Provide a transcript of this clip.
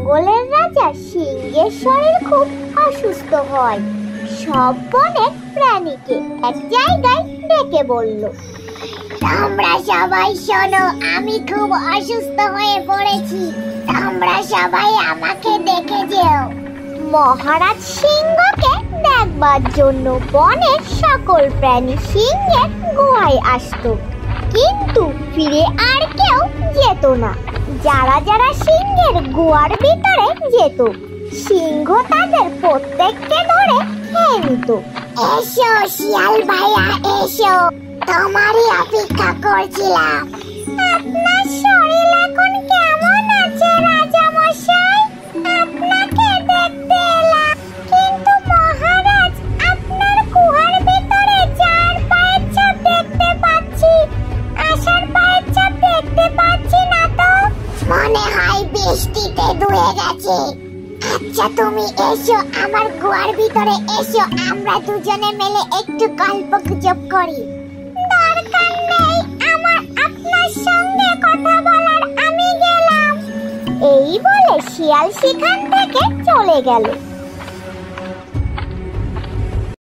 জঙ্গলের রাজা সিংহের শরীর খুব অসুস্থ হয়। সব বনের প্রাণীকে এক জায়গায় ডেকে বলল, তোমরা সবাই শোনো, আমি খুব অসুস্থ হয়ে পড়েছি, তোমরা সবাই আমাকে দেখে যেও। মহারাজ সিংহকে দেখবার জন্য বনের সকল প্রাণী সিংহের গুহায় আসতো, কিন্তু ফিরে আর কেউ যেত না। যারা যারা সিংহের গুহার ভিতরে যেত, সিংহ তাদের প্রত্যেককে ধরে খেয়ে নিত। এসো শিয়াল ভাইয়া, এসো, তোমারই অপেক্ষা করছিলাম। আপনার শরীর এখন কেমন আছে রাজা মশাই? আপনাকে দেখতে এলাম, কিন্তু মহারাজ, আপনার গুহার ভিতরে যার পায়ের ছাপ দেখতে পাচ্ছি, আশার পায়ের ছাপ দেখতে পাচ্ছি না তো। মনে হয় বৃষ্টিতে ধুয়ে গেছে। আচ্ছা তুমি এসো, আমার গুহার ভিতরে এসো, আমরা দুজনে মিলে একটু গল্পগুজব করি। দরকার নেই আমার আপনার সঙ্গে কথা বলার, আমি গেলাম। এই বলে শিয়াল সেখান থেকে চলে গেল।